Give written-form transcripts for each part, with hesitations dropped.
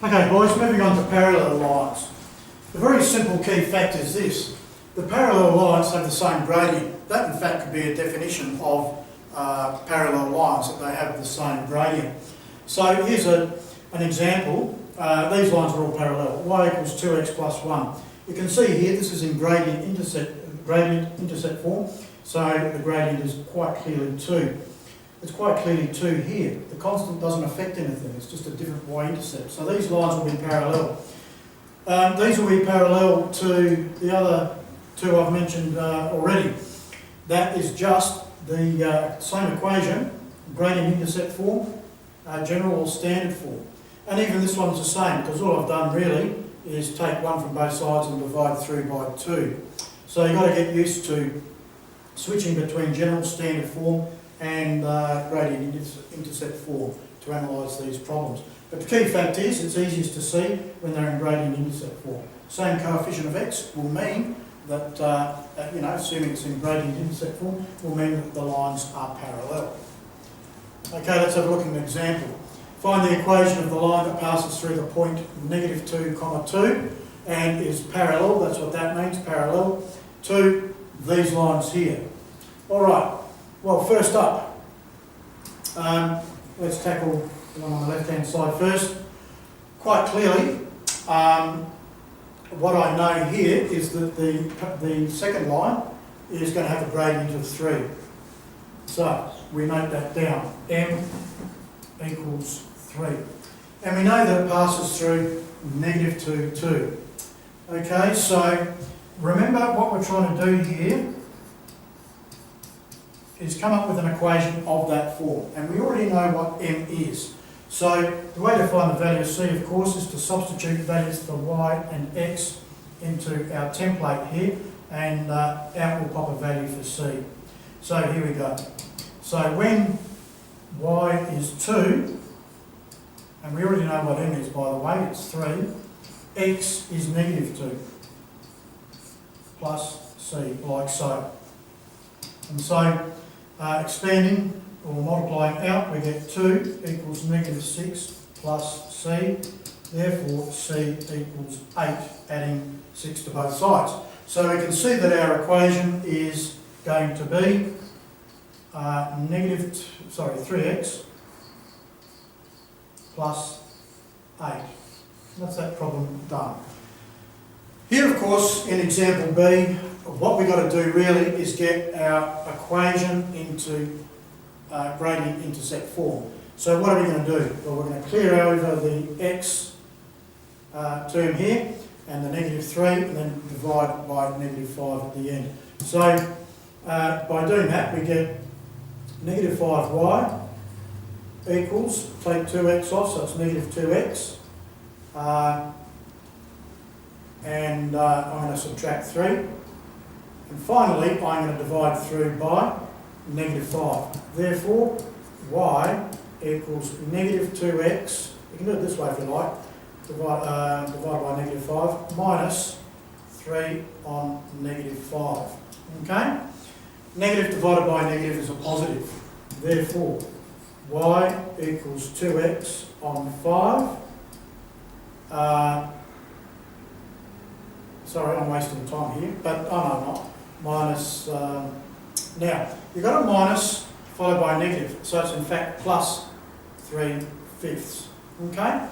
Okay boys, moving on to parallel lines. The very simple key fact is this: the parallel lines have the same gradient. That in fact could be a definition of parallel lines, that they have the same gradient. So here's an example. These lines are all parallel. Y equals 2x plus 1. You can see here this is in gradient intercept form, so the gradient is quite clearly 2. It's quite clearly 2 here. The constant doesn't affect anything, it's just a different y-intercept. So these lines will be parallel. These will be parallel to the other two I've mentioned already. That is just the same equation, gradient intercept form, general or standard form. And even this one's the same, because all I've done really is take one from both sides and divide through by 2. So you've got to get used to switching between general standard form and gradient intercept form to analyse these problems. But the key fact is, it's easiest to see when they're in gradient intercept form. Same coefficient of x will mean that, assuming it's in gradient intercept form, will mean that the lines are parallel. Okay, let's have a look at an example. Find the equation of the line that passes through the point -2, 2 and is parallel, that's what that means, parallel, to these lines here. Alright, well first up, let's tackle the one on the left hand side first. Quite clearly, what I know here is that the second line is going to have a gradient of 3. So we note that down, m equals 3. And we know that it passes through -2, 2. Okay, so remember what we're trying to do here is come up with an equation of that form. And we already know what m is. So the way to find the value of c, of course, is to substitute values for y and x into our template here, and out will pop a value for c. So here we go. So when y is 2, and we already know what m is, by the way, it's 3, x is -2 plus c, like so. And so expanding or multiplying out, we get 2 equals -6 plus c, therefore c equals 8, adding 6 to both sides. So we can see that our equation is going to be 3x plus 8. That's that problem done. Here, of course, in example B, what we've got to do really is get our equation into gradient intercept form. So what are we going to do? Well, we're going to clear over the x term here and the -3, and then divide by -5 at the end. So by doing that, we get -5y equals, take 2x off, so it's -2x. And I'm going to subtract 3. And finally, I'm going to divide through by -5. Therefore, y equals -2x. You can do it this way if you like. Divided by -5 minus 3 on -5. Okay? Negative divided by negative is a positive. Therefore, y equals 2x on 5. Sorry, I'm wasting time here, but no, I'm not. Minus, now, you've got a minus followed by a negative, so it's in fact plus 3/5. Okay?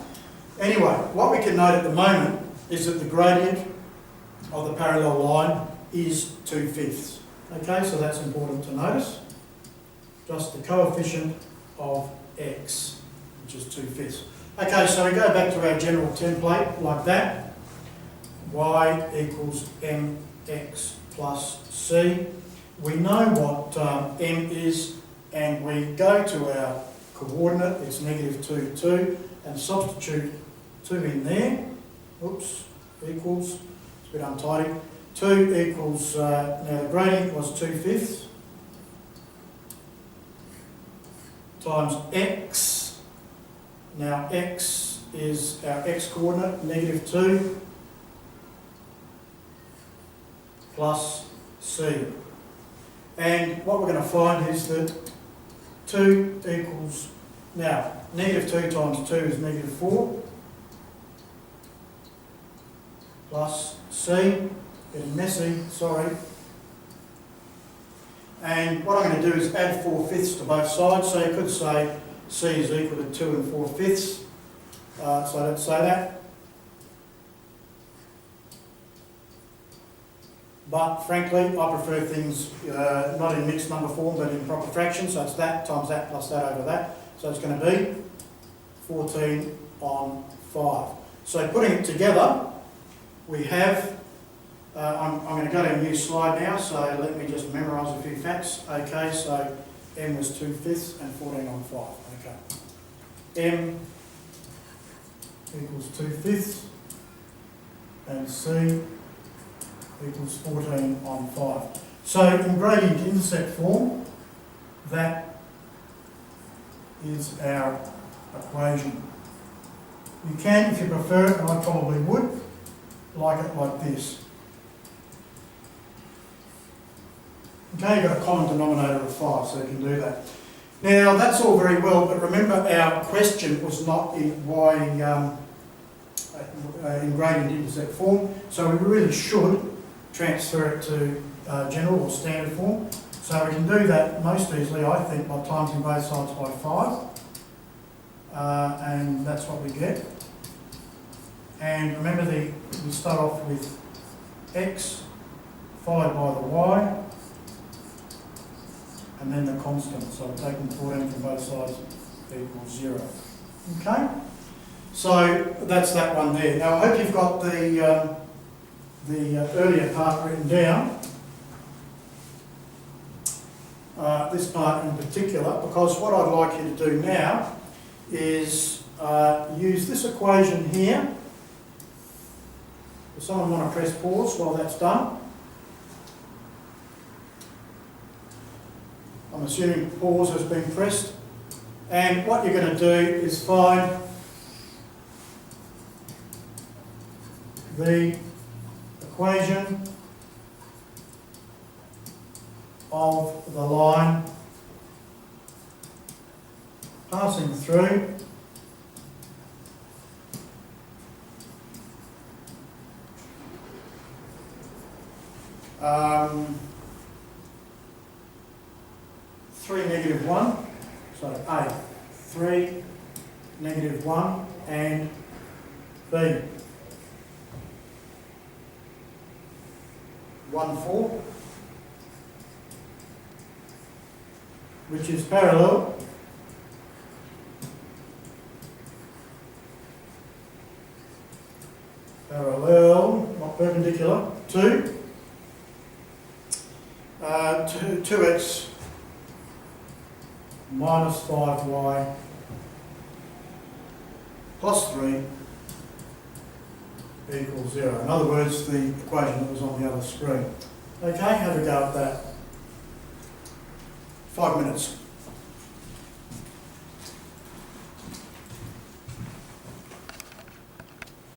Anyway, what we can note at the moment is that the gradient of the parallel line is 2/5. Okay, so that's important to notice. Just the coefficient of x, which is 2/5. Okay, so we go back to our general template like that. Y equals mx plus c. We know what m is, and we go to our coordinate, it's -2, 2, and substitute 2 in there. Oops, equals, it's a bit untidy. 2 equals, now the gradient was 2/5 times x. Now x is our x coordinate, -2 plus c. And what we're going to find is that 2 equals, now, -2 times 2 is -4. plus C, getting messy, sorry. And what I'm going to do is add 4/5 to both sides, so you could say C is equal to 2 4/5. So let's say that. But frankly, I prefer things not in mixed number form, but in proper fractions. So it's that times that plus that over that. So it's going to be 14 on 5. So putting it together, we have, I'm going to go to a new slide now, so let me just memorise a few facts. Okay, so M was 2/5 and 14 on 5. Okay. M equals 2/5 and C equals 14 on 5. So in gradient intercept form, that is our equation. You can, if you prefer it, and I probably would, like it like this. Okay, you've got a common denominator of 5, so you can do that. Now, that's all very well, but remember our question was not in in gradient intercept form, so we really should transfer it to general or standard form. So we can do that most easily, I think, by timesing both sides by 5. And that's what we get. And remember, we start off with x followed by the y, and then the constant. So taking 14 from both sides equals 0. Okay? So that's that one there. Now I hope you've got the earlier part written down. This part in particular, because what I'd like you to do now is use this equation here. Does someone want to press pause while that's done? I'm assuming pause has been pressed. And what you're going to do is find the equation of the line passing through (3, -1), so A, 3, -1, and B, 1, 4, which is parallel not perpendicular, to 2x minus 5y plus 3 equals 0. In other words, the equation that was on the other screen. Okay, have a go at that. 5 minutes.